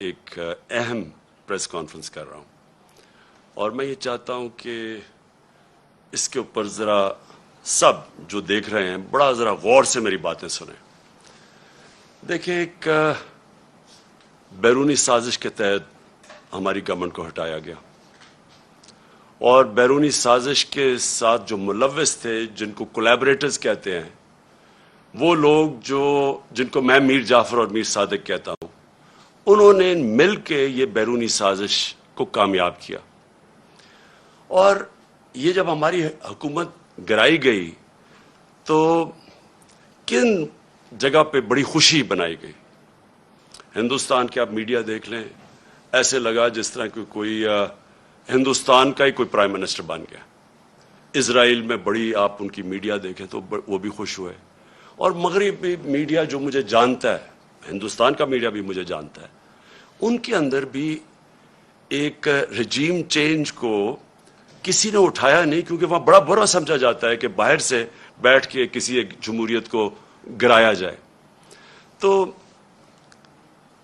ایک اہم press conference کر رہا ہوں اور میں یہ چاہتا ہوں کہ اس کے اوپر ذرا سب جو دیکھ رہے ہیں بڑا ذرا غور سے میری باتیں سنیں۔ دیکھیں، ایک بیرونی سازش کے تحت ہماری گورنمنٹ کو ہٹایا گیا اور بیرونی سازش کے ساتھ جو ملوث تھے، جن کو کولیبریٹرز کہتے ہیں، وہ لوگ جن کو میں میر جعفر اور میر صادق کہتا ہوں، انہوں نے مل کے یہ بیرونی سازش کو کامیاب کیا۔ اور یہ جب ہماری حکومت گرائی گئی تو کن جگہ پہ بڑی خوشی بنائی گئی۔ ہندوستان کے آپ میڈیا دیکھ لیں، ایسے لگا جس طرح کہ کوئی ہندوستان کا ہی کوئی پرائم منسٹر بن گیا۔ اسرائیل میں بڑی آپ ان کی میڈیا دیکھیں تو وہ بھی خوش ہوئے، اور مغربی میڈیا جو مجھے جانتا ہے، ہندوستان کا میڈیا بھی مجھے جانتا ہے، ان کے اندر بھی ایک رجیم چینج کو کسی نے اٹھایا نہیں، کیونکہ وہاں بڑا برا سمجھا جاتا ہے کہ باہر سے بیٹھ کے کسی ایک جمہوریت کو گرایا جائے۔ تو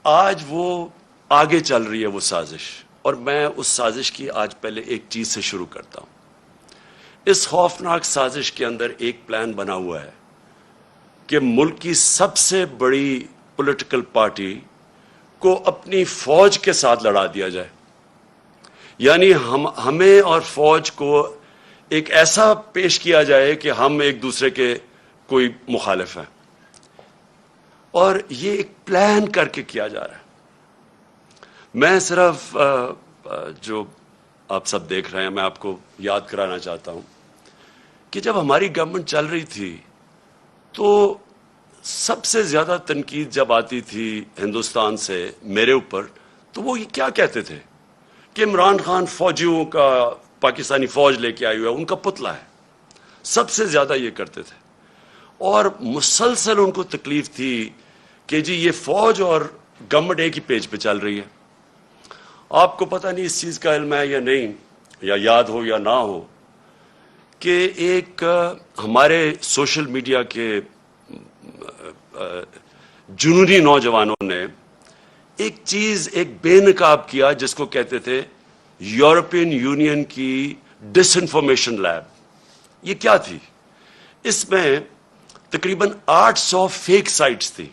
آج وہ آگے چل رہی ہے وہ سازش، اور میں اس سازش کی آج پہلے ایک چیز سے شروع کرتا ہوں۔ اس خوفناک سازش کے اندر ایک پلان بنا ہوا ہے کہ ملک کی سب سے بڑی پولیٹیکل پارٹی کو اپنی فوج کے ساتھ لڑا دیا جائے، یعنی ہمیں اور فوج کو ایک ایسا پیش کیا جائے کہ ہم ایک دوسرے کے کوئی مخالف ہیں، اور یہ ایک پلان کر کے کیا جا رہا ہے۔ میں صرف جو آپ سب دیکھ رہے ہیں، میں آپ کو یاد کرانا چاہتا ہوں کہ جب ہماری گورنمنٹ چل رہی تھی تو سب سے زیادہ تنقید جب آتی تھی ہندوستان سے میرے اوپر، تو وہ یہ کیا کہتے تھے کہ عمران خان فوجیوں کا، پاکستانی فوج لے کے آئی ہوا ہے، ان کا پتلا ہے۔ سب سے زیادہ یہ کرتے تھے، اور مسلسل ان کو تکلیف تھی کہ جی یہ فوج اور گورنمنٹ ایک ہی پیج پہ چل رہی ہے۔ آپ کو پتہ نہیں اس چیز کا علم ہے یا نہیں، یا یاد ہو یا نہ ہو، کہ ایک ہمارے سوشل میڈیا کے جنونی نوجوانوں نے ایک چیز، ایک بے نقاب کیا جس کو کہتے تھے یورپین یونین کی ڈس انفارمیشن لیب۔ یہ کیا تھی؟ اس میں تقریباً 800 فیک سائٹس تھی،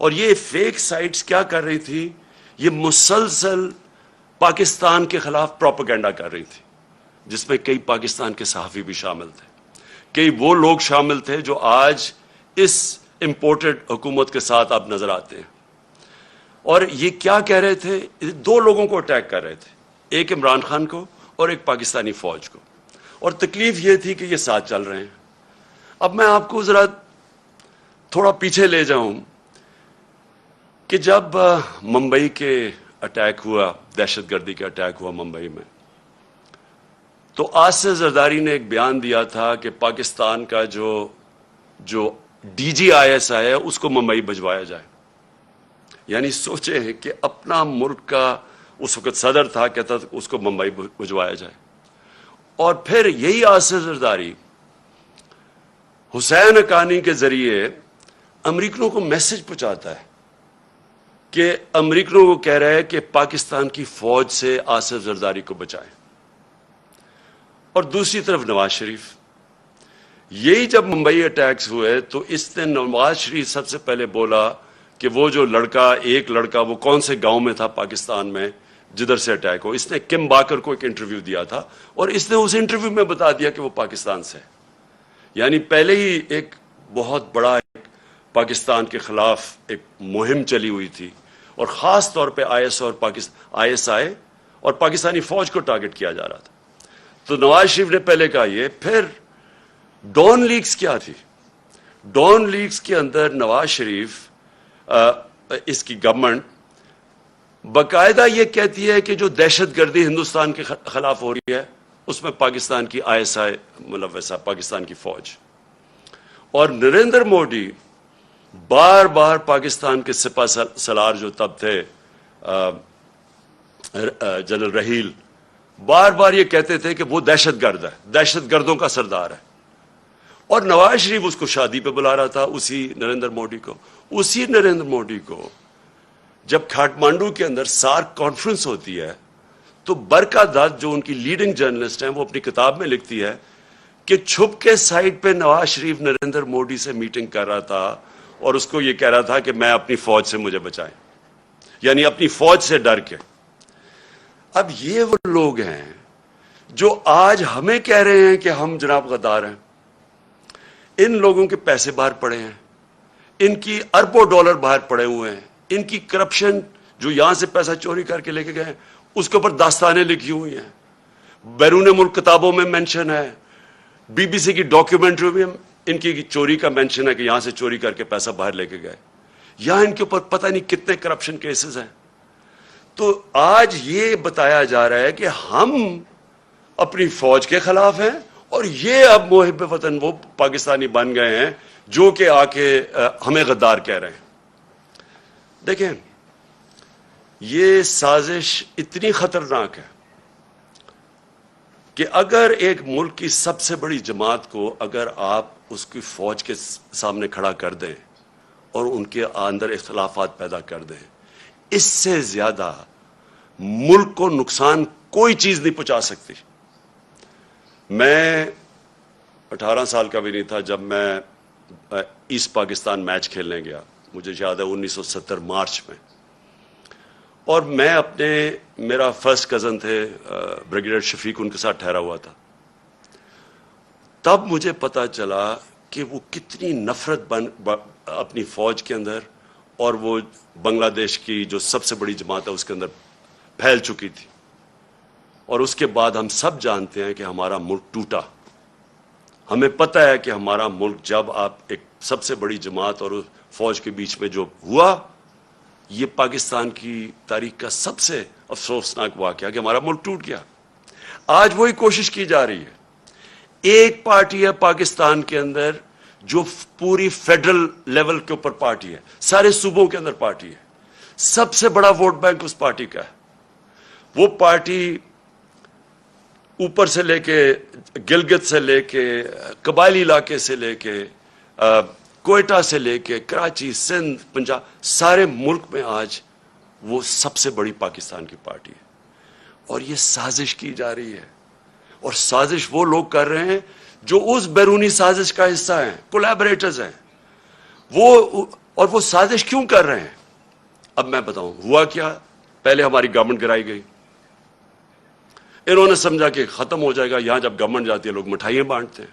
اور یہ فیک سائٹس کیا کر رہی تھی؟ یہ مسلسل پاکستان کے خلاف پروپیگنڈا کر رہی تھی، جس میں کئی پاکستان کے صحافی بھی شامل تھے، کئی وہ لوگ شامل تھے جو آج اس امپورٹڈ حکومت کے ساتھ آپ نظر آتے ہیں۔ اور یہ کیا کہہ رہے تھے؟ دو لوگوں کو اٹیک کر رہے تھے، ایک عمران خان کو اور ایک پاکستانی فوج کو، اور تکلیف یہ تھی کہ یہ ساتھ چل رہے ہیں۔ اب میں آپ کو ذرا تھوڑا پیچھے لے جاؤں کہ جب ممبئی کے اٹیک ہوا، دہشت گردی کا اٹیک ہوا ممبئی میں، تو آصف زرداری نے ایک بیان دیا تھا کہ پاکستان کا جو D G I S I ہے اس کو ممبئی بھجوایا جائے۔ یعنی سوچیں کہ اپنا ملک کا اس وقت صدر تھا، کہتا تھا اس کو ممبئی بھجوایا جائے، اور پھر یہی آصف زرداری حسین حقانی کے ذریعے امریکنوں کو میسج پہنچاتا ہے کہ امریکنوں کو کہہ رہا ہے کہ پاکستان کی فوج سے آصف زرداری کو بچائیں۔ اور دوسری طرف نواز شریف، یہی جب ممبئی اٹیکس ہوئے تو اس نے نواز شریف سب سے پہلے بولا کہ وہ جو ایک لڑکا وہ کون سے گاؤں میں تھا پاکستان میں جدھر سے اٹیک ہو، اس نے کم باکر کو ایک انٹرویو دیا تھا، اور اس نے اس انٹرویو میں بتا دیا کہ وہ پاکستان سے ہے۔ یعنی پہلے ہی ایک بہت بڑا پاکستان کے خلاف ایک مہم چلی ہوئی تھی، اور خاص طور پہ آئی ایس آئی اور پاکستانی فوج کو ٹارگٹ کیا جا رہا تھا۔ تو نواز شریف نے پہلے کہا یہ، پھر ڈون لیکس کیا تھی؟ ڈون لیکس کے اندر نواز شریف، اس کی گورنمنٹ باقاعدہ یہ کہتی ہے کہ جو دہشت گردی ہندوستان کے خلاف ہو رہی ہے اس میں پاکستان کی آئی ایس آئی ملوث ہے، پاکستان کی فوج۔ اور نریندر مودی بار بار پاکستان کے سپہ سالار جو تب تھے جنرل رحیل، بار بار یہ کہتے تھے کہ وہ دہشت گرد ہے، دہشت گردوں کا سردار ہے، اور نواز شریف اس کو شادی پہ بلا رہا تھا، اسی نریندر مودی کو جب کھاٹمانڈو کے اندر سارک کانفرنس ہوتی ہے تو برکا دت جو ان کی لیڈنگ جرنلسٹ ہیں وہ اپنی کتاب میں لکھتی ہے کہ چھپ کے سائٹ پہ نواز شریف نریندر مودی سے میٹنگ کر رہا تھا اور اس کو یہ کہہ رہا تھا کہ میں اپنی فوج سے مجھے بچائیں، یعنی اپنی فوج سے ڈر کے. اب یہ وہ لوگ ہیں جو آج ہمیں کہہ رہے ہیں کہ ہم جناب غدار ہیں. ان لوگوں کے پیسے باہر پڑے ہیں، ان کی اربوں ڈالر باہر پڑے ہوئے ہیں، ان کی کرپشن جو یہاں سے پیسہ چوری کر کے لے کے گئے اس کے اوپر داستانیں لکھی ہوئی ہیں، بیرون ملک کتابوں میں مینشن ہے، بی بی سی کی ڈاکیومنٹری میں ان کی چوری کا مینشن ہے کہ یہاں سے چوری کر کے پیسہ باہر لے کے گئے. یہاں ان کے اوپر پتہ نہیں کتنے کرپشن کیسز ہیں. تو آج یہ بتایا جا رہا ہے کہ ہم اپنی فوج کے خلاف ہیں اور یہ اب محب وطن وہ پاکستانی بن گئے ہیں جو کہ آ کے ہمیں غدار کہہ رہے ہیں. دیکھیں یہ سازش اتنی خطرناک ہے کہ اگر ایک ملک کی سب سے بڑی جماعت کو اگر آپ اس کی فوج کے سامنے کھڑا کر دیں اور ان کے اندر اختلافات پیدا کر دیں، اس سے زیادہ ملک کو نقصان کوئی چیز نہیں پہنچا سکتی. میں 18 سال کا بھی نہیں تھا جب میں ایسٹ پاکستان میچ کھیلنے گیا، مجھے یاد ہے 1970 مارچ میں، اور میں میرا فرسٹ کزن تھے بریگیڈیئر شفیق، ان کے ساتھ ٹھہرا ہوا تھا. تب مجھے پتا چلا کہ وہ کتنی نفرت اپنی فوج کے اندر اور وہ بنگلہ دیش کی جو سب سے بڑی جماعت ہے اس کے اندر پھیل چکی تھی. اور اس کے بعد ہم سب جانتے ہیں کہ ہمارا ملک ٹوٹا. ہمیں پتہ ہے کہ ہمارا ملک جب آپ ایک سب سے بڑی جماعت اور فوج کے بیچ میں جو ہوا، یہ پاکستان کی تاریخ کا سب سے افسوسناک واقعہ کہ ہمارا ملک ٹوٹ گیا. آج وہی کوشش کی جا رہی ہے. ایک پارٹی ہے پاکستان کے اندر جو پوری فیڈرل لیول کے اوپر پارٹی ہے، سارے صوبوں کے اندر پارٹی ہے، سب سے بڑا ووٹ بینک اس پارٹی کا ہے. وہ پارٹی اوپر سے لے کے گلگت سے لے کے قبائلی علاقے سے لے کے کوئٹہ سے لے کے کراچی، سندھ، پنجاب، سارے ملک میں آج وہ سب سے بڑی پاکستان کی پارٹی ہے. اور یہ سازش کی جا رہی ہے، اور سازش وہ لوگ کر رہے ہیں جو اس بیرونی سازش کا حصہ ہیں، کولیبریٹرز ہیں. وہ سازش کیوں کر رہے ہیں؟ اب میں بتاؤں ہوا کیا. پہلے ہماری گورنمنٹ گرائی گئی، انہوں نے سمجھا کہ ختم ہو جائے گا. یہاں جب گورنمنٹ جاتی ہے لوگ مٹھائیاں بانٹتے ہیں،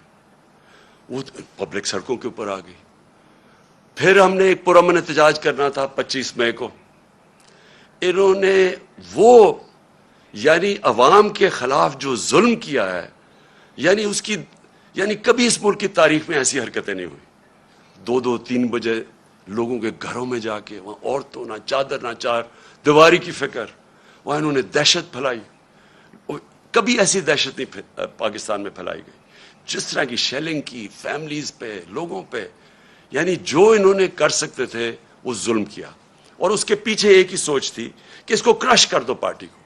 وہ پبلک سڑکوں کے اوپر آ گئی. پھر ہم نے ایک پرامن احتجاج کرنا تھا 25 مئی کو. انہوں نے وہ یعنی عوام کے خلاف جو ظلم کیا ہے، یعنی کبھی اس ملک کی تاریخ میں ایسی حرکتیں نہیں ہوئی. 2-2, 3 بجے لوگوں کے گھروں میں جا کے وہاں عورتوں نہ چادر نہ چار دیواری کی فکر، وہاں انہوں نے دہشت پھیلائی. کبھی ایسی دہشت نہیں پاکستان میں پھیلائی گئی جس طرح کی شیلنگ کی فیملیز پہ، لوگوں پہ. یعنی جو انہوں نے کر سکتے تھے وہ ظلم کیا، اور اس کے پیچھے ایک ہی سوچ تھی کہ اس کو کرش کر دو پارٹی کو.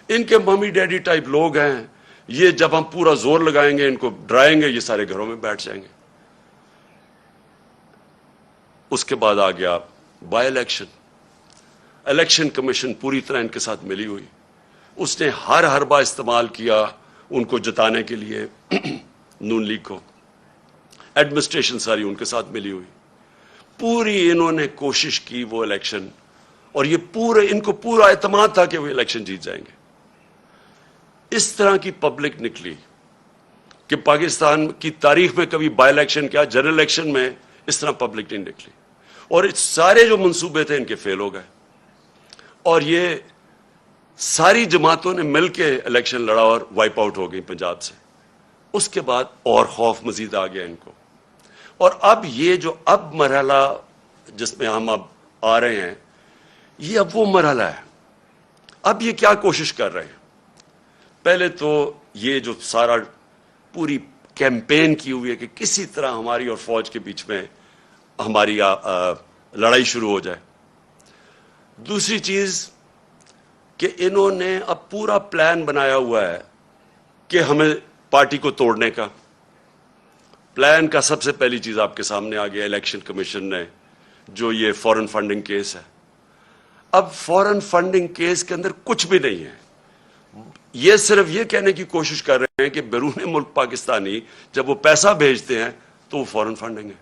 ان کے ممی ڈیڈی ٹائپ لوگ ہیں، یہ جب ہم پورا زور لگائیں گے ان کو ڈرائیں گے، یہ سارے گھروں میں بیٹھ جائیں گے. اس کے بعد آ گیا بائی الیکشن کمیشن پوری طرح ان کے ساتھ ملی ہوئی. اس نے ہر حربہ استعمال کیا ان کو جتانے کے لیے نون لیگ کو. ایڈمنسٹریشن ساری ان کے ساتھ ملی ہوئی. پوری انہوں نے کوشش کی وہ الیکشن، اور ان کو پورا اعتماد تھا کہ وہ الیکشن جیت جائیں گے. اس طرح کی پبلک نکلی کہ پاکستان کی تاریخ میں کبھی بائی الیکشن کیا، جنرل الیکشن میں اس طرح پبلک نہیں نکلی. اور سارے جو منصوبے تھے ان کے فیل ہو گئے، اور یہ ساری جماعتوں نے مل کے الیکشن لڑا اور وائپ آؤٹ ہو گئی پنجاب سے. اس کے بعد اور خوف مزید آ گیا ان کو. اور اب یہ جو مرحلہ جس میں ہم اب آ رہے ہیں، یہ اب وہ مرحلہ ہے. اب یہ کیا کوشش کر رہے ہیں؟ پہلے تو یہ جو سارا پوری کیمپین کی ہوئی ہے کہ کسی طرح ہماری اور فوج کے بیچ میں ہماری لڑائی شروع ہو جائے. دوسری چیز کہ انہوں نے اب پورا پلان بنایا ہوا ہے کہ ہمیں پارٹی کو توڑنے کا. پلان کا سب سے پہلی چیز آپ کے سامنے آ گیا الیکشن کمیشن نے جو یہ فورن فنڈنگ کیس ہے. اب فورن فنڈنگ کیس کے اندر کچھ بھی نہیں ہے. یہ صرف یہ کہنے کی کوشش کر رہے ہیں کہ بیرون ملک پاکستانی جب وہ پیسہ بھیجتے ہیں تو وہ فورن فنڈنگ ہے.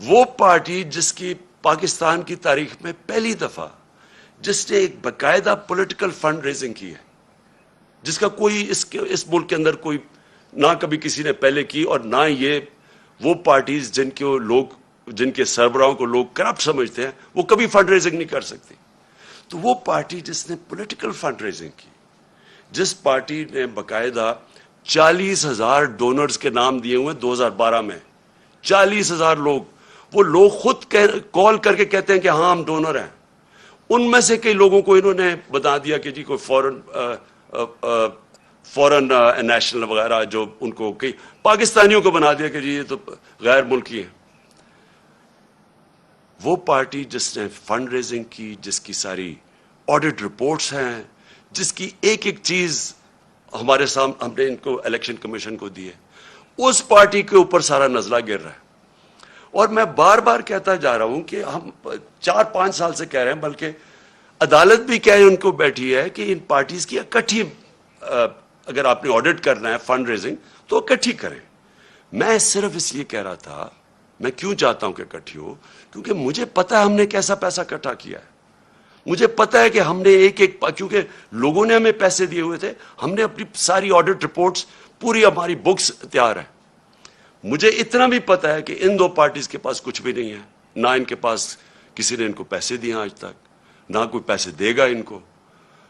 وہ پارٹی جس کی پاکستان کی تاریخ میں پہلی دفعہ جس نے ایک باقاعدہ پولیٹیکل فنڈ ریزنگ کی ہے، جس کا کوئی اس ملک کے اندر کوئی نہ کبھی کسی نے پہلے کی، اور نہ یہ وہ پارٹیز جن کے سربراہوں کو لوگ کرپٹ سمجھتے ہیں وہ کبھی فنڈ ریزنگ نہیں کر سکتی. تو وہ پارٹی جس نے پولیٹیکل فنڈ ریزنگ کی، جس پارٹی نے باقاعدہ 40,000 ڈونرز کے نام دیے ہوئے 2012 میں، 40,000 وہ لوگ خود کال کر کے کہتے ہیں کہ ہاں ہم ڈونر ہیں. ان میں سے کئی لوگوں کو انہوں نے بتا دیا کہ جی کوئی فورن نیشنل وغیرہ، جو ان کو کئی پاکستانیوں کو بنا دیا کہ جی یہ تو غیر ملکی ہیں. وہ پارٹی جس نے فنڈ ریزنگ کی، جس کی ساری آڈٹ رپورٹس ہیں، جس کی ایک ایک چیز ہمارے سامنے ہم نے ان کو الیکشن کمیشن کو دی ہے، اس پارٹی کے اوپر سارا نزلہ گر رہا ہے. اور میں بار بار کہتا جا رہا ہوں کہ ہم 4-5 سال سے کہہ رہے ہیں، بلکہ عدالت بھی کہہ ان کو بیٹھی ہے کہ ان پارٹیز کی اکٹھی اگر آپ نے آڈٹ کرنا ہے فنڈ ریزنگ تو اکٹھی کریں. میں صرف اس لیے کہہ رہا تھا، میں کیوں چاہتا ہوں کہ اکٹھی ہو، کیونکہ مجھے پتا ہے ہم نے کیسا پیسہ اکٹھا کیا ہے. مجھے پتا ہے کہ ہم نے کیونکہ لوگوں نے ہمیں پیسے دیے ہوئے تھے، ہم نے اپنی ساری آڈٹ رپورٹس، پوری ہماری بکس تیار ہے. مجھے اتنا بھی پتا ہے کہ ان دو پارٹیز کے پاس کچھ بھی نہیں ہے، نہ ان کے پاس کسی نے ان کو پیسے دیے آج تک، نہ کوئی پیسے دے گا ان کو،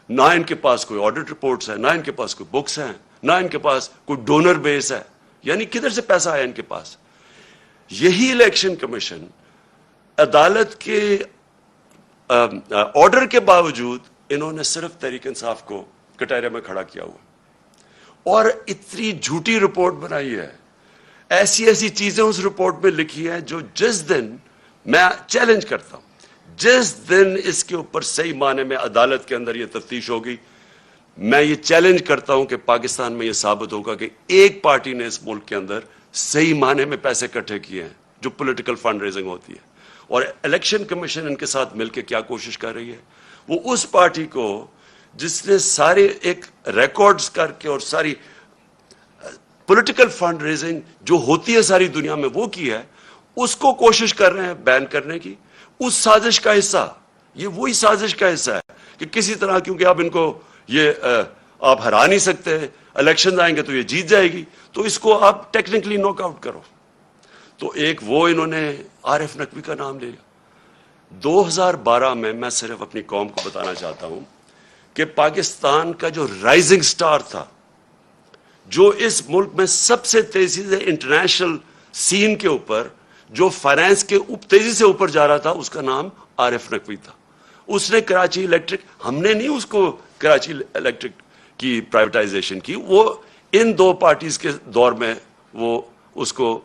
نہ ان کے پاس کوئی آڈٹ رپورٹس ہیں، نہ ان کے پاس کوئی بکس ہیں، نہ ان کے پاس کوئی ڈونر بیس ہے. یعنی کدھر سے پیسہ آیا ان کے پاس؟ یہی الیکشن کمیشن عدالت کے آرڈر کے باوجود انہوں نے صرف تحریک انصاف کو کٹہرے میں کھڑا کیا ہوا اور اتنی جھوٹی رپورٹ بنائی ہے، ایسی چیزیں اس رپورٹ میں لکھی ہیں جو جس دن میں چیلنج کرتا ہوں، جس دن اس کے اوپر صحیح معنی میں عدالت کے اندر یہ تفتیش ہوگی، میں یہ چیلنج کرتا ہوں کہ پاکستان میں یہ ثابت ہوگا کہ ایک پارٹی نے اس ملک کے اندر صحیح معنی میں پیسے اکٹھے کیے ہیں جو پولیٹیکل فنڈ ریزنگ ہوتی ہے. اور الیکشن کمیشن ان کے ساتھ مل کے کیا کوشش کر رہی ہے، وہ اس پارٹی کو جس نے سارے ایک ریکارڈز کر کے اور ساری پولیٹیکل فنڈ ریزنگ جو ہوتی ہے ساری دنیا میں وہ کی ہے، اس کو کوشش کر رہے ہیں بین کرنے کی. اس سازش کا حصہ، یہ وہی سازش کا حصہ ہے کہ کسی طرح، کیونکہ اب ان کو یہ آپ ہرا نہیں سکتے، الیکشن آئیں گے تو یہ جیت جائے گی، تو اس کو آپ ٹیکنیکلی ناک آؤٹ کرو. تو ایک وہ انہوں نے عارف نقوی کا نام لے لیا. 2012 میں صرف اپنی قوم کو بتانا چاہتا ہوں کہ پاکستان کا جو رائزنگ سٹار تھا، جو اس ملک میں سب سے تیزی سے انٹرنیشنل سین کے اوپر، جو فائنانس کے تیزی سے اوپر جا رہا تھا، اس کا نام عارف نقوی تھا. اس نے کراچی الیکٹرک، ہم نے نہیں اس کو کراچی الیکٹرک کی پرائیویٹائزیشن کی، وہ ان دو پارٹیز کے دور میں وہ اس کو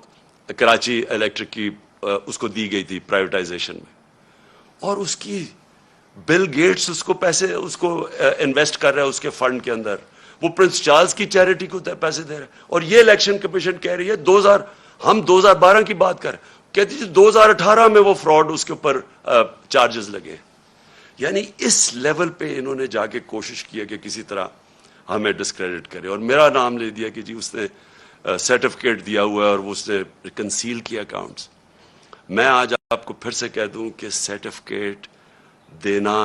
کراچی الیکٹرک کی اس کو دی گئی تھی پرائیویٹائزیشن میں. اور اس کی بل گیٹس اس کو پیسے اس کو انویسٹ کر رہا ہے اس کے فنڈ کے اندر، وہ پرنس چارلز کی چیریٹی کو پیسے دے رہا ہے. اور یہ الیکشن کمیشن کہہ رہی ہے ہم 2012 کی بات کر رہے ہیں، کہتی ہے 2018 میں وہ فراڈ اس کے اوپر چارجز لگے. یعنی اس لیول پہ انہوں نے جا کے کوشش کی ہے کہ کسی طرح ہمیں ڈسکریڈٹ کرے، اور میرا نام لے دیا کہ جی اس نے سرٹیفکیٹ دیا ہوا ہے اور وہ اس نے کنسیل کیا اکاؤنٹس. میں آج آپ کو پھر سے کہہ دوں کہ سرٹیفکیٹ دینا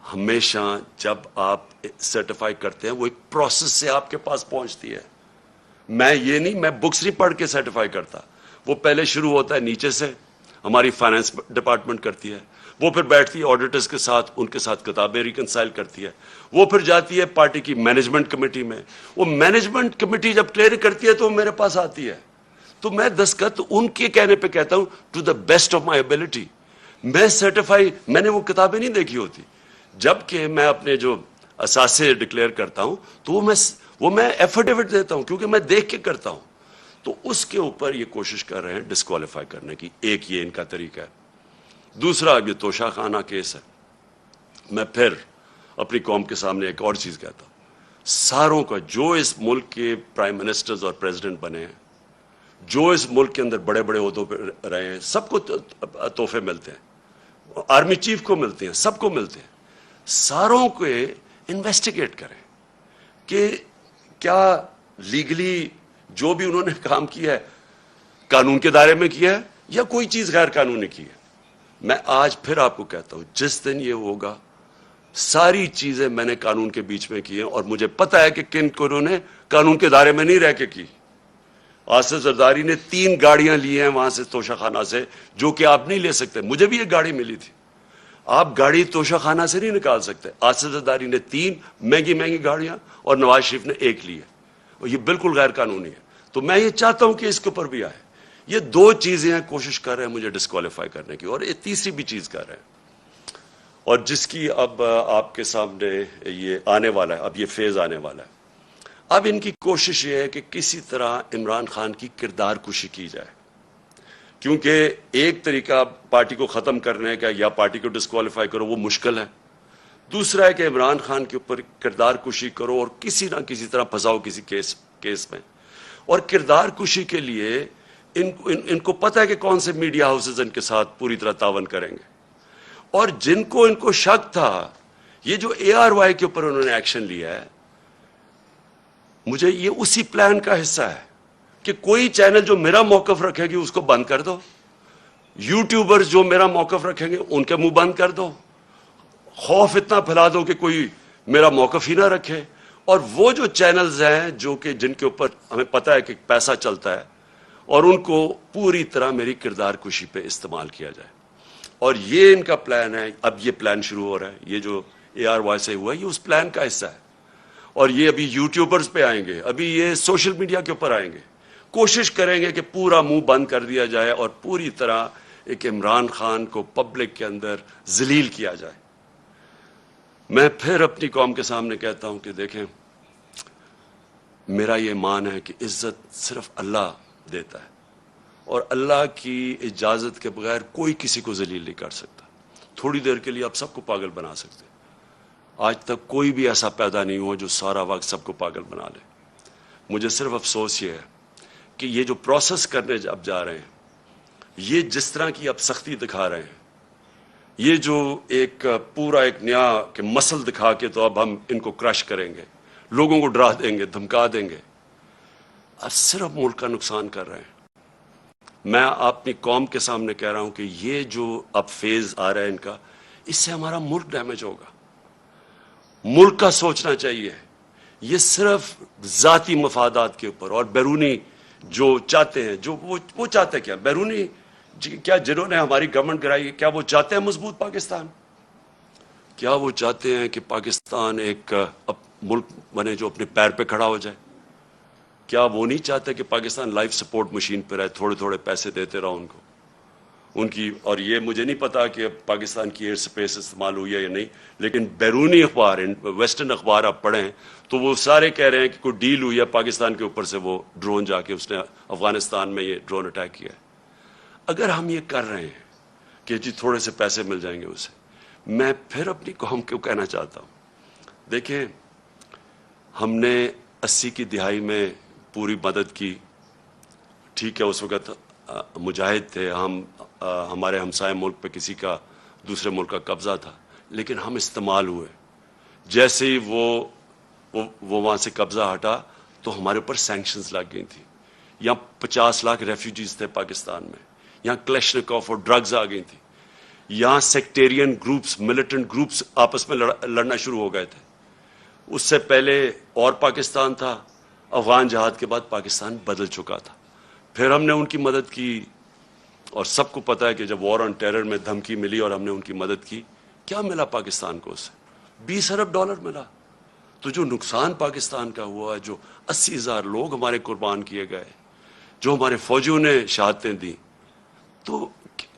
ہمیشہ، جب آپ سرٹیفائی کرتے ہیں، وہ ایک پروسیس سے آپ کے پاس پہنچتی ہے. میں بکس نہیں پڑھ کے سرٹیفائی کرتا، وہ پہلے شروع ہوتا ہے نیچے سے، ہماری فائنانس ڈپارٹمنٹ کرتی ہے، وہ پھر بیٹھتی ہے آڈیٹرز کے ساتھ، ان کے ساتھ کتابیں ریکنسائل کرتی ہے، وہ پھر جاتی ہے پارٹی کی مینجمنٹ کمیٹی میں، وہ مینجمنٹ کمیٹی جب کلیئر کرتی ہے تو وہ میرے پاس آتی ہے، تو میں دستخط ان کے کہنے پہ کہتا ہوں to the best of my ability. میں سرٹیفائی، میں نے وہ کتابیں نہیں دیکھی ہوتی، جبکہ میں اپنے جو اثاثے ڈکلیئر کرتا ہوں تو وہ میں ایفیڈیوٹ دیتا ہوں، کیونکہ میں دیکھ کے کرتا ہوں. تو اس کے اوپر یہ کوشش کر رہے ہیں ڈسکوالیفائی کرنے کی. ایک یہ ان کا طریقہ ہے. دوسرا یہ توشہ خانہ کیس ہے. میں پھر اپنی قوم کے سامنے ایک اور چیز کہتا ہوں، ساروں کا جو اس ملک کے پرائم منسٹرز اور پریزیڈنٹ بنے ہیں، جو اس ملک کے اندر بڑے بڑے عہدوں پہ رہے ہیں، سب کو تحفے ملتے ہیں. آرمی چیف کو ملتے ہیں, سب کو ملتے ہیں, ساروں کو انویسٹیگیٹ کریں کہ کیا لیگلی جو بھی انہوں نے کام کیا ہے قانون کے دائرے میں کیا ہے یا کوئی چیز غیر قانونی کی ہے. میں آج پھر آپ کو کہتا ہوں, جس دن یہ ہوگا ساری چیزیں میں نے قانون کے بیچ میں کی ہیں, اور مجھے پتا ہے کہ کن کو انہوں نے قانون کے دائرے میں نہیں رہ کے کی. آصف زرداری نے 3 گاڑیاں لی ہیں وہاں سے توشہ خانہ سے, جو کہ آپ نہیں لے سکتے. مجھے بھی ایک گاڑی ملی تھی, آپ گاڑی توشہ خانہ سے نہیں نکال سکتے. آصف زرداری نے 3 مہنگی گاڑیاں اور نواز شریف نے 1 لی ہے, اور یہ بالکل غیر قانونی ہے. تو میں یہ چاہتا ہوں کہ اس کے اوپر بھی آئے. یہ 2 چیزیں ہیں, کوشش کر رہے ہیں مجھے ڈسکوالیفائی کرنے کی, اور یہ تیسری بھی چیز کر رہے ہیں, اور جس کی اب آپ کے سامنے یہ آنے والا ہے, اب یہ فیز آنے والا ہے. اب ان کی کوشش یہ ہے کہ کسی طرح عمران خان کی کردار کشی کی جائے, کیونکہ ایک طریقہ پارٹی کو ختم کرنے کا یا پارٹی کو ڈسکوالیفائی کرو وہ مشکل ہے, دوسرا ہے کہ عمران خان کے اوپر کردار کشی کرو اور کسی نہ کسی طرح پھنساؤ کسی کیس میں. اور کردار کشی کے لیے ان کو پتہ ہے کہ کون سے میڈیا ہاؤسز ان کے ساتھ پوری طرح تعاون کریں گے, اور ان کو شک تھا, یہ جو ARY کے اوپر انہوں نے ایکشن لیا ہے, مجھے یہ اسی پلان کا حصہ ہے کہ کوئی چینل جو میرا موقف رکھے گی اس کو بند کر دو, یوٹیوبرز جو میرا موقف رکھیں گے ان کے منہ بند کر دو, خوف اتنا پھیلا دو کہ کوئی میرا موقف ہی نہ رکھے, اور وہ جو چینلز ہیں جو کہ جن کے اوپر ہمیں پتہ ہے کہ پیسہ چلتا ہے, اور ان کو پوری طرح میری کردار کشی پہ استعمال کیا جائے. اور یہ ان کا پلان ہے. اب یہ پلان شروع ہو رہا ہے, یہ جو ARY سے ہوا ہے یہ اس پلان کا حصہ ہے, اور یہ ابھی یوٹیوبرز پہ آئیں گے, ابھی یہ سوشل میڈیا کے اوپر آئیں گے, کوشش کریں گے کہ پورا منہ بند کر دیا جائے اور پوری طرح ایک عمران خان کو پبلک کے اندر ذلیل کیا جائے. میں پھر اپنی قوم کے سامنے کہتا ہوں کہ دیکھیں, میرا یہ مان ہے کہ عزت صرف اللہ دیتا ہے, اور اللہ کی اجازت کے بغیر کوئی کسی کو ذلیل نہیں کر سکتا. تھوڑی دیر کے لیے آپ سب کو پاگل بنا سکتے ہیں, آج تک کوئی بھی ایسا پیدا نہیں ہوا جو سارا وقت سب کو پاگل بنا لے. مجھے صرف افسوس یہ ہے کہ یہ جو پروسیس کرنے اب جا رہے ہیں, یہ جس طرح کی اب سختی دکھا رہے ہیں, یہ جو ایک پورا ایک نیا کہ مسل دکھا کے تو اب ہم ان کو کرش کریں گے, لوگوں کو ڈرا دیں گے, دھمکا دیں گے, اب صرف ملک کا نقصان کر رہے ہیں. میں اپنی قوم کے سامنے کہہ رہا ہوں کہ یہ جو اب فیز آ رہا ہے ان کا, اس سے ہمارا ملک ڈیمیج ہوگا. ملک کا سوچنا چاہیے. یہ صرف ذاتی مفادات کے اوپر اور بیرونی جو چاہتے ہیں, جو وہ چاہتے ہیں کیا بیرونی, کیا جنہوں نے ہماری گورنمنٹ گرائی, کیا وہ چاہتے ہیں مضبوط پاکستان؟ کیا وہ چاہتے ہیں کہ پاکستان ایک ملک بنے جو اپنے پیر پہ کھڑا ہو جائے؟ کیا وہ نہیں چاہتے کہ پاکستان لائف سپورٹ مشین پہ رہے, تھوڑے تھوڑے پیسے دیتے رہو ان کو, ان کی. اور یہ مجھے نہیں پتا کہ پاکستان کی ایئر سپیس استعمال ہوئی ہے یا نہیں, لیکن بیرونی اخبار, ویسٹرن اخبار آپ پڑھیں تو وہ سارے کہہ رہے ہیں کہ کوئی ڈیل ہوئی ہے پاکستان کے اوپر سے, وہ ڈرون جا کے اس نے افغانستان میں یہ ڈرون اٹیک کیا ہے. اگر ہم یہ کر رہے ہیں کہ جی تھوڑے سے پیسے مل جائیں گے اسے, میں پھر اپنی قوم کو کہنا چاہتا ہوں, دیکھیں ہم نے 80 کی دہائی میں پوری مدد کی, ٹھیک ہے اس وقت مجاہد تھے ہم, ہمارے ہمسائے ملک پہ کسی کا دوسرے ملک کا قبضہ تھا, لیکن ہم استعمال ہوئے. جیسے ہی وہ وہاں سے قبضہ ہٹا تو ہمارے اوپر سینکشنز لگ گئی تھی. یہاں 50 لاکھ ریفیوجیز تھے پاکستان میں, یہاں کلیشنکوف اور ڈرگز آ گئی تھی, یہاں سیکٹیرین گروپس, ملیٹنٹ گروپس آپس میں لڑنا شروع ہو گئے تھے. اس سے پہلے اور پاکستان تھا, افغان جہاد کے بعد پاکستان بدل چکا تھا. پھر ہم نے ان کی مدد کی, اور سب کو پتا ہے کہ جب وار آن ٹیرر میں دھمکی ملی اور ہم نے ان کی مدد کی, کیا ملا پاکستان کو؟ اسے $20 ارب ملا. تو جو نقصان پاکستان کا ہوا, جو 80,000 لوگ ہمارے قربان کیے گئے, جو ہمارے فوجیوں نے شہادتیں دی, تو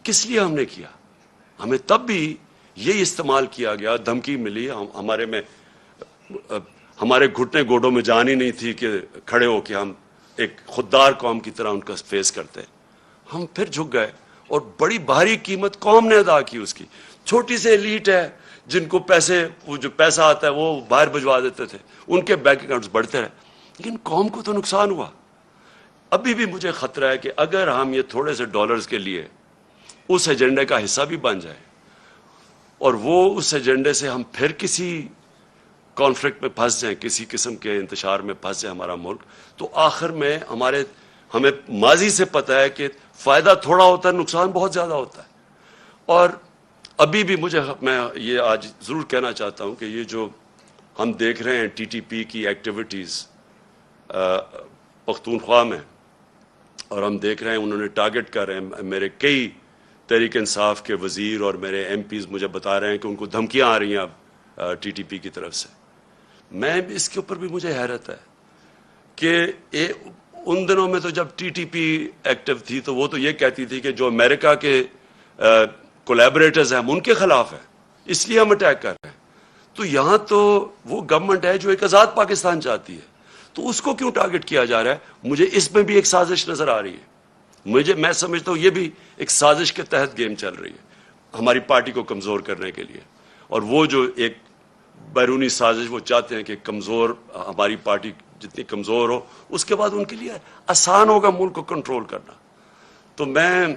کس لیے ہم نے کیا؟ ہمیں تب بھی یہی استعمال کیا گیا, دھمکی ملی, ہمارے گھٹنے گوڈوں میں جان ہی نہیں تھی کہ کھڑے ہو کے ہم ایک خوددار قوم کی طرح ان کا فیس کرتے. ہم پھر جھک گئے, اور بڑی بھاری قیمت قوم نے ادا کی اس کی. چھوٹی سے ایلیٹ ہے جن کو وہ جو پیسہ آتا ہے وہ باہر بھجوا دیتے تھے, ان کے بینک اکاؤنٹس بڑھتے رہے, لیکن قوم کو تو نقصان ہوا. ابھی بھی مجھے خطرہ ہے کہ اگر ہم یہ تھوڑے سے ڈالرز کے لیے اس ایجنڈے کا حصہ بھی بن جائے, اور وہ اس ایجنڈے سے ہم پھر کسی کانفلکٹ میں پھنس جائیں, کسی قسم کے انتشار میں پھنس جائے ہمارا ملک, تو آخر میں ہمیں ماضی سے پتہ ہے کہ فائدہ تھوڑا ہوتا ہے, نقصان بہت زیادہ ہوتا ہے. اور ابھی بھی میں یہ آج ضرور کہنا چاہتا ہوں کہ یہ جو ہم دیکھ رہے ہیں ٹی ٹی پی کی ایکٹیویٹیز پختونخوا میں, اور ہم دیکھ رہے ہیں انہوں نے ٹارگٹ کر رہے ہیں, میرے کئی تحریک انصاف کے وزیر اور میرے ایم پیز مجھے بتا رہے ہیں کہ ان کو دھمکیاں آ رہی ہیں اب ٹی ٹی پی کی طرف سے. میں اس کے اوپر بھی مجھے حیرت ہے کہ ان دنوں میں تو جب ٹی ٹی پی ایکٹیو تھی تو وہ تو یہ کہتی تھی کہ جو امریکہ کے کولیبریٹرز ہیں ہم ان کے خلاف ہیں, اس لیے ہم اٹیک کر رہے ہیں. تو یہاں تو وہ گورنمنٹ ہے جو ایک آزاد پاکستان چاہتی ہے, تو اس کو کیوں ٹارگٹ کیا جا رہا ہے؟ مجھے اس میں بھی ایک سازش نظر آ رہی ہے. میں سمجھتا ہوں یہ بھی ایک سازش کے تحت گیم چل رہی ہے ہماری پارٹی کو کمزور کرنے کے لیے. اور وہ جو ایک بیرونی سازش وہ چاہتے ہیں کہ ہماری پارٹی جتنی کمزور ہو, اس کے بعد ان کے لیے آسان ہوگا ملک کو کنٹرول کرنا. تو میں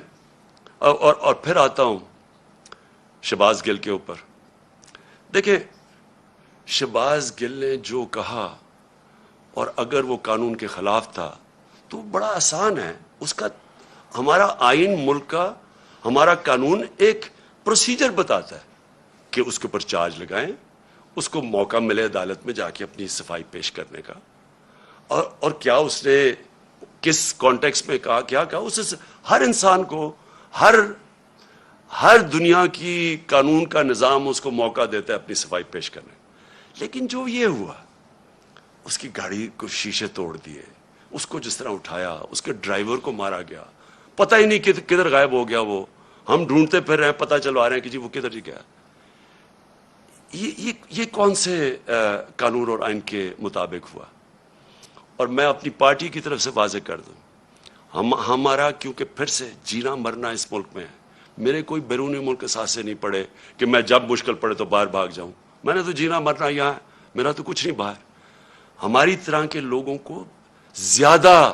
اور پھر آتا ہوں شہباز گل کے اوپر. دیکھیں, شہباز گل نے جو کہا, اور اگر وہ قانون کے خلاف تھا تو بڑا آسان ہے. اس کا ہمارا آئین ملک کا, ہمارا قانون ایک پروسیجر بتاتا ہے کہ اس کے اوپر چارج لگائیں, اس کو موقع ملے عدالت میں جا کے اپنی صفائی پیش کرنے کا. اور کیا اس نے کس کانٹیکس میں کہا, کیا کہا, اس ہر انسان کو ہر دنیا کی قانون کا نظام اس کو موقع دیتا ہے اپنی صفائی پیش کرنے. لیکن جو یہ ہوا, اس کی گاڑی کو شیشے توڑ دیے, اس کو جس طرح اٹھایا, اس کے ڈرائیور کو مارا گیا, پتہ ہی نہیں کدھر غائب ہو گیا وہ, ہم ڈھونڈتے پھر رہے ہیں, پتہ چلوا رہے ہیں کہ جی وہ کدھر گیا. یہ کون سے قانون اور آئین کے مطابق ہوا؟ اور میں اپنی پارٹی کی طرف سے واضح کر دوں, ہمارا کیونکہ پھر سے جینا مرنا اس ملک میں ہے. میرے کوئی بیرونی ملک کے ساتھ سے نہیں پڑے کہ میں جب مشکل پڑے تو باہر بھاگ جاؤں. میں نے تو جینا مرنا یہاں ہے, میرا تو کچھ نہیں باہر. ہماری طرح کے لوگوں کو زیادہ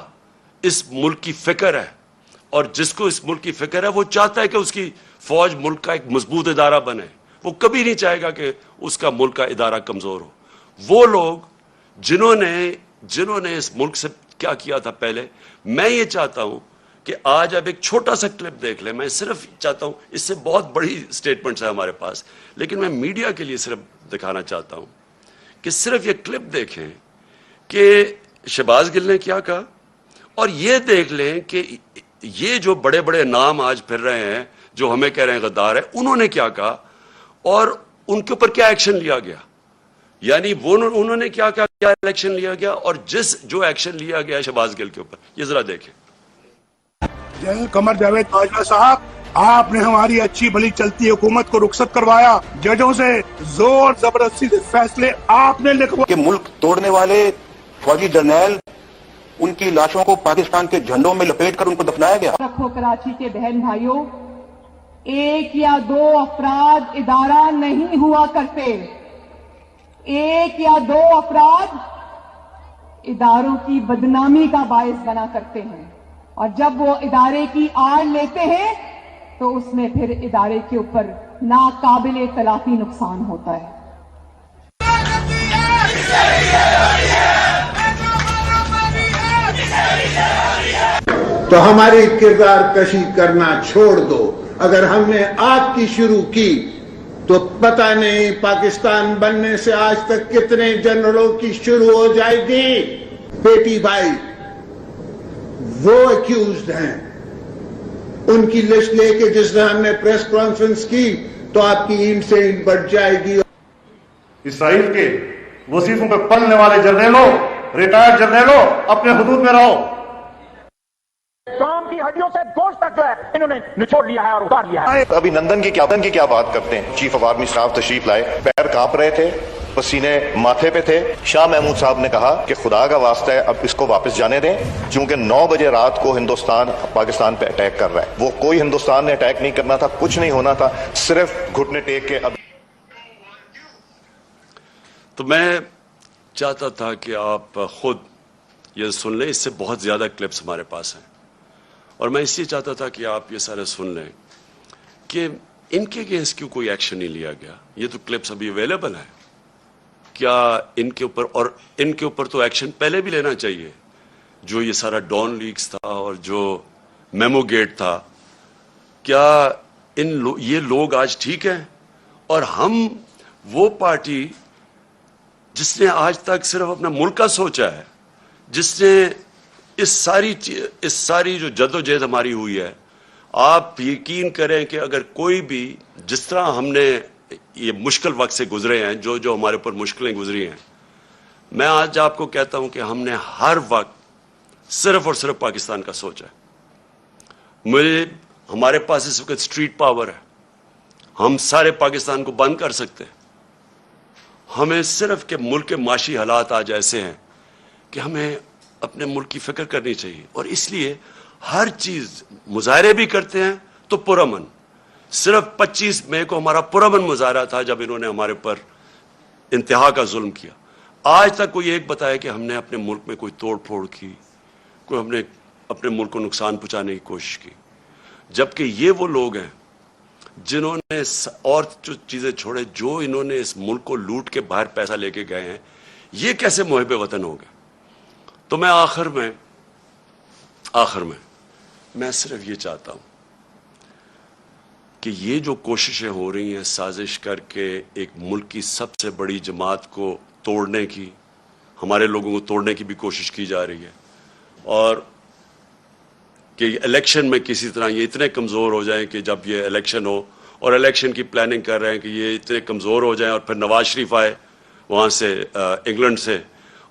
اس ملک کی فکر ہے, اور جس کو اس ملک کی فکر ہے وہ چاہتا ہے کہ اس کی فوج ملک کا ایک مضبوط ادارہ بنے. وہ کبھی نہیں چاہے گا کہ اس کا ملک کا ادارہ کمزور ہو. وہ لوگ جنہوں نے اس ملک سے کیا کیا تھا پہلے, میں یہ چاہتا ہوں کہ آج اب ایک چھوٹا سا کلپ دیکھ لیں. میں صرف چاہتا ہوں, اس سے بہت بڑی سٹیٹمنٹس ہیں ہمارے پاس, لیکن میں میڈیا کے لیے صرف دکھانا چاہتا ہوں کہ صرف یہ کلپ دیکھیں کہ شہباز گل نے کیا کہا, اور یہ دیکھ لیں کہ یہ جو بڑے بڑے نام آج پھر رہے ہیں جو ہمیں کہہ رہے ہیں غدار ہے, انہوں نے کیا کہا اور ان کے اوپر کیا ایکشن لیا گیا. یعنی انہوں نے کیا ایکشن لیا گیا, اور جو ایکشن لیا گیا شہباز گل کے اوپر, یہ ذرا دیکھیں. جنرل قمر جاوید باجوہ صاحب, آپ نے ہماری اچھی بھلی چلتی حکومت کو رخصت کروایا, ججوں سے زور زبردستی سے فیصلے آپ نے لکھوا کہ ملک توڑنے والے فوجی جرنیل, ان کی لاشوں کو پاکستان کے جھنڈوں میں لپیٹ کر ان کو دفنایا گیا. رکھو کراچی کے بہن بھائیوں, ایک یا دو افراد ادارہ نہیں ہوا کرتے. ایک یا دو افراد اداروں کی بدنامی کا باعث بنا کرتے ہیں, اور جب وہ ادارے کی آڑ لیتے ہیں تو اس میں پھر ادارے کے اوپر ناقابل تلافی نقصان ہوتا ہے. تو ہماری کردار کشی کرنا چھوڑ دو. اگر ہم نے آپ کی شروع کی تو پتہ نہیں پاکستان بننے سے آج تک کتنے جنرلوں کی شروع ہو جائے گی. بیٹی بھائی وہ ایکیوزڈ ہیں, ان کی لسٹ لے کے جس طرح ہم نے پریس کانفرنس کی تو آپ کی اینٹ سے اینٹ بڑھ جائے گی. اسرائیل کے وظیفوں پہ پڑھنے والے جرنیلوں, ریٹائرڈ جرنیلوں, اپنے حدود میں رہو. کام کی ہڈیوں سے گوشت تک جو ہے انہوں نے نچوڑ لیا ہے اور اتار لیا ہے. ابھی نندن کی کیا بات کرتے ہیں. چیف آف آرمی اسٹاف تشریف لائے, پیر کانپ رہے تھے, پسینے ماتھے پہ تھے. شاہ محمود صاحب نے کہا کہ خدا کا واسطہ ہے اب اس کو واپس جانے دیں, چونکہ 9 بجے رات کو ہندوستان پاکستان پہ اٹیک کر رہا ہے. وہ کوئی ہندوستان نے اٹیک نہیں کرنا تھا, کچھ نہیں ہونا تھا, صرف گھٹنے ٹیک کے. اب تو میں چاہتا تھا کہ آپ خود یہ سن لیں, اس سے بہت زیادہ کلپس ہمارے پاس ہیں, اور میں اس لیے چاہتا تھا کہ آپ یہ سارے سن لیں کہ ان کے اگینسٹ کیوں کوئی ایکشن نہیں لیا گیا؟ یہ تو کلپس ابھی اویلیبل ہیں. کیا ان کے اوپر، اور ان کے اوپر تو ایکشن پہلے بھی لینا چاہیے. جو یہ سارا ڈان لیکس تھا اور جو میمو گیٹ تھا، کیا یہ لوگ آج ٹھیک ہیں؟ اور ہم وہ پارٹی جس نے آج تک صرف اپنا ملک کا سوچا ہے، جس نے اس ساری جو جدوجہد ہماری ہوئی ہے، آپ یقین کریں کہ اگر کوئی بھی، جس طرح ہم نے یہ مشکل وقت سے گزرے ہیں، جو ہمارے اوپر مشکلیں گزری ہیں، میں آج آپ کو کہتا ہوں کہ ہم نے ہر وقت صرف اور صرف پاکستان کا سوچا ہے. ہمارے پاس اس وقت اسٹریٹ پاور ہے، ہم سارے پاکستان کو بند کر سکتے ہیں. ہمیں صرف کہ ملک کے معاشی حالات آج ایسے ہیں کہ ہمیں اپنے ملک کی فکر کرنی چاہیے، اور اس لیے ہر چیز، مظاہرے بھی کرتے ہیں تو پرامن. صرف 25 مئی کو ہمارا پرامن مظاہرہ تھا جب انہوں نے ہمارے پر انتہا کا ظلم کیا. آج تک کوئی ایک بتایا کہ ہم نے اپنے ملک میں کوئی توڑ پھوڑ کی، کوئی ہم نے اپنے ملک کو نقصان پہنچانے کی کوشش کی. جبکہ یہ وہ لوگ ہیں جنہوں نے اور جو چیزیں چھوڑے، جو انہوں نے اس ملک کو لوٹ کے باہر پیسہ لے کے گئے ہیں، یہ کیسے محب وطن ہو گئے؟ تو میں آخر میں میں صرف یہ چاہتا ہوں کہ یہ جو کوششیں ہو رہی ہیں سازش کر کے ایک ملک کی سب سے بڑی جماعت کو توڑنے کی، ہمارے لوگوں کو توڑنے کی بھی کوشش کی جا رہی ہے، اور کہ الیکشن میں کسی طرح یہ اتنے کمزور ہو جائیں کہ جب یہ الیکشن ہو، اور الیکشن کی پلاننگ کر رہے ہیں کہ یہ اتنے کمزور ہو جائیں اور پھر نواز شریف آئے وہاں سے انگلینڈ سے،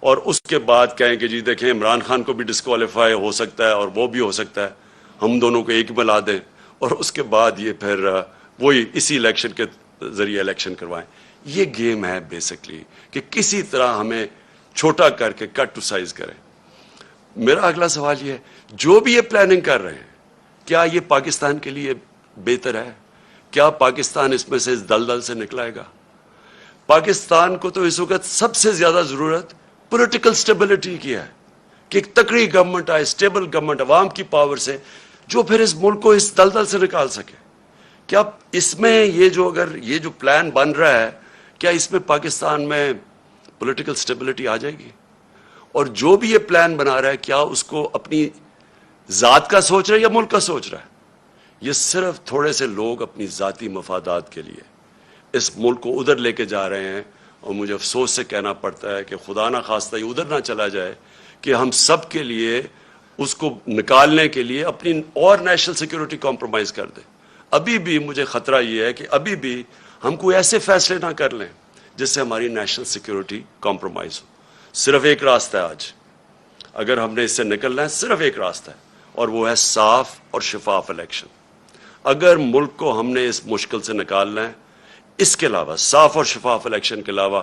اور اس کے بعد کہیں کہ جی دیکھیں عمران خان کو بھی ڈسکوالیفائی ہو سکتا ہے اور وہ بھی ہو سکتا ہے، ہم دونوں کو ایک ملا دیں، اور اس کے بعد یہ پھر وہی اسی الیکشن کے ذریعے الیکشن کروائیں. یہ گیم ہے بیسکلی کہ کسی طرح ہمیں چھوٹا کر کے کٹ ٹو سائز کریں. میرا اگلا سوال یہ ہے، جو بھی یہ پلاننگ کر رہے ہیں، کیا یہ پاکستان کے لیے بہتر ہے؟ کیا پاکستان اس میں سے اس دلدل سے نکلائے گا؟ پاکستان کو تو اس وقت سب سے زیادہ ضرورت پولیٹیکل سٹیبلٹی کی ہے، کہ ایک تکڑی گورنمنٹ آئے، سٹیبل گورنمنٹ عوام کی پاور سے، جو پھر اس ملک کو اس دلدل سے نکال سکے. کیا اس میں اگر یہ جو پلان بن رہا ہے، کیا اس میں پاکستان میں پولیٹیکل سٹیبلٹی آ جائے گی؟ اور جو بھی یہ پلان بنا رہا ہے، کیا اس کو اپنی ذات کا سوچ رہا ہے یا ملک کا سوچ رہا ہے؟ یہ صرف تھوڑے سے لوگ اپنی ذاتی مفادات کے لیے اس ملک کو ادھر لے کے جا رہے ہیں، اور مجھے افسوس سے کہنا پڑتا ہے کہ خدا نہ خواستہ یہ ادھر نہ چلا جائے کہ ہم سب کے لیے اس کو نکالنے کے لیے اپنی اور نیشنل سیکیورٹی کمپرومائز کر دیں. ابھی بھی مجھے خطرہ یہ ہے کہ ابھی بھی ہم کوئی ایسے فیصلے نہ کر لیں جس سے ہماری نیشنل سیکیورٹی کمپرومائز ہو. صرف ایک راستہ ہے آج، اگر ہم نے اس سے نکلنا ہے، صرف ایک راستہ ہے، اور وہ ہے صاف اور شفاف الیکشن. اگر ملک کو ہم نے اس مشکل سے نکالنا ہے، اس کے علاوہ، صاف اور شفاف الیکشن کے علاوہ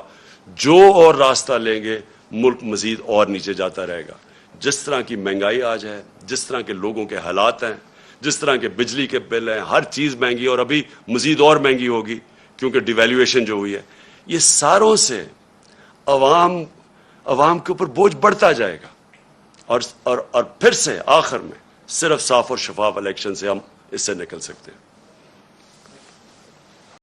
جو اور راستہ لیں گے، ملک مزید اور نیچے جاتا رہے گا. جس طرح کی مہنگائی آج ہے، جس طرح کے لوگوں کے حالات ہیں، جس طرح کے بجلی کے بل ہیں، ہر چیز مہنگی، اور ابھی مزید اور مہنگی ہوگی کیونکہ ڈیویلیویشن جو ہوئی ہے، یہ ساروں سے عوام کے اوپر بوجھ بڑھتا جائے گا. اور پھر سے آخر میں صرف صاف اور شفاف الیکشن سے ہم اس سے نکل سکتے ہیں.